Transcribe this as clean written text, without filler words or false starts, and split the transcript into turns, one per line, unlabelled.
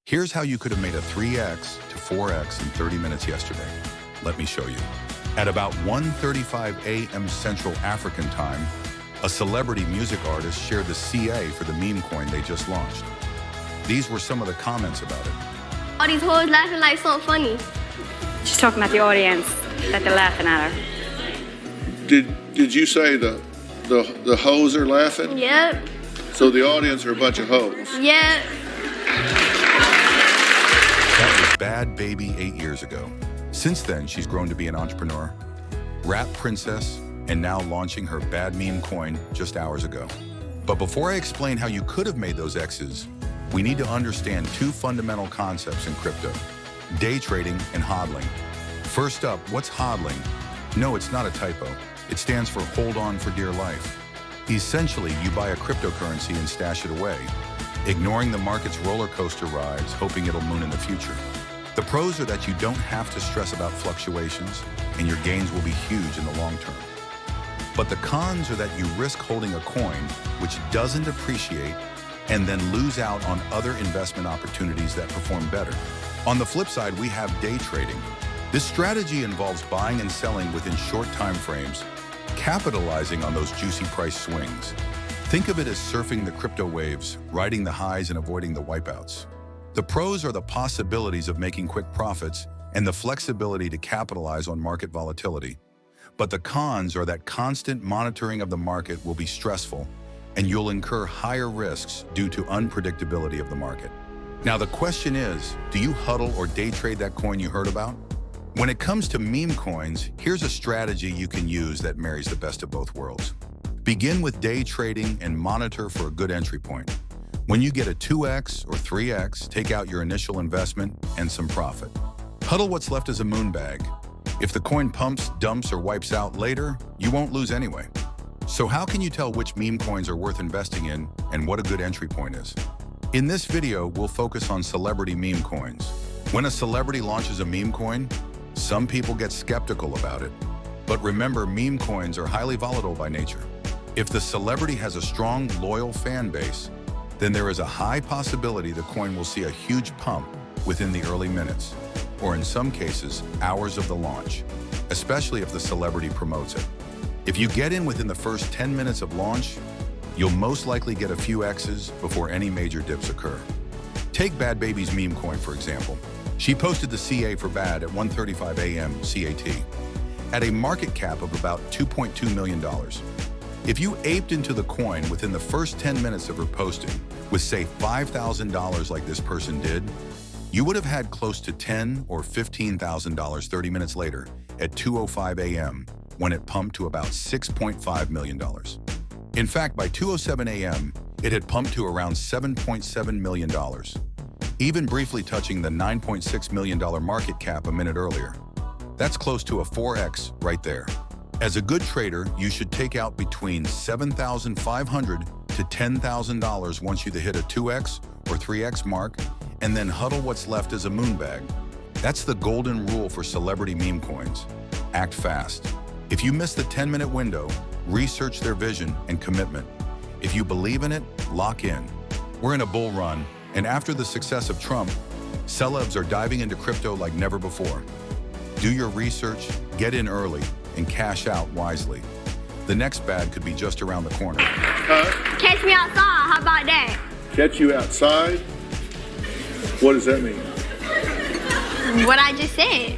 Here's how you could have made a 3x to 4x in 30 minutes yesterday. Let me show you. At about 1:35 a.m. Central African time, a celebrity music artist shared the CA for the meme coin they just launched. These were some of the comments about it.
All these hoes laughing like something funny.
She's talking about the audience, that they're laughing at her.
Did you say the hoes are laughing?
Yep.
So the audience are a bunch of hoes?
Yep.
That was Bad Baby 8 years ago. Since then, she's grown to be an entrepreneur, rap princess, and now launching her Bad meme coin just hours ago. But before I explain how you could have made those X's, we need to understand two fundamental concepts in crypto: day trading and hodling. First up, what's hodling? No, it's not a typo. It stands for hold on for dear life. Essentially, you buy a cryptocurrency and stash it away, ignoring the market's roller coaster rides, hoping it'll moon in the future. The pros are that you don't have to stress about fluctuations, and your gains will be huge in the long term. But the cons are that you risk holding a coin which doesn't appreciate and then lose out on other investment opportunities that perform better. On the flip side, we have day trading. This strategy involves buying and selling within short time frames, capitalizing on those juicy price swings. Think of it as surfing the crypto waves, riding the highs and avoiding the wipeouts. The pros are the possibilities of making quick profits and the flexibility to capitalize on market volatility. But the cons are that constant monitoring of the market will be stressful, and you'll incur higher risks due to unpredictability of the market. Now the question is, do you HODL or day trade that coin you heard about? When it comes to meme coins, here's a strategy you can use that marries the best of both worlds. Begin with day trading and monitor for a good entry point. When you get a 2x or 3x, take out your initial investment and some profit. HODL what's left as a moon bag. If the coin pumps, dumps, or wipes out later, you won't lose anyway. So how can you tell which meme coins are worth investing in and what a good entry point is? In this video, we'll focus on celebrity meme coins. When a celebrity launches a meme coin, some people get skeptical about it. But remember, meme coins are highly volatile by nature. If the celebrity has a strong, loyal fan base, then there is a high possibility the coin will see a huge pump within the early minutes, or in some cases, hours of the launch, especially if the celebrity promotes it. If you get in within the first 10 minutes of launch, you'll most likely get a few X's before any major dips occur. Take Bad Baby's meme coin, for example. She posted the CA for BHAD at 1:35 a.m. CAT, at a market cap of about $2.2 million. If you aped into the coin within the first 10 minutes of her posting with, say, $5,000 like this person did, you would have had close to $10,000 or $15,000 30 minutes later at 2:05 a.m. when it pumped to about $6.5 million. In fact, by 2:07 a.m., it had pumped to around $7.7 million, even briefly touching the $9.6 million market cap a minute earlier. That's close to a 4x right there. As a good trader, you should take out between $7,500 to $10,000 once you hit a 2x or 3x mark, and then HODL what's left as a moon bag. That's the golden rule for celebrity meme coins. Act fast. If you miss the 10-minute window, research their vision and commitment. If you believe in it, lock in. We're in a bull run, and after the success of Trump, celebs are diving into crypto like never before. Do your research, get in early, and cash out wisely. The next bad could be just around the corner.
Catch me outside, how about that?
Catch you outside? What does that mean?
What I just said.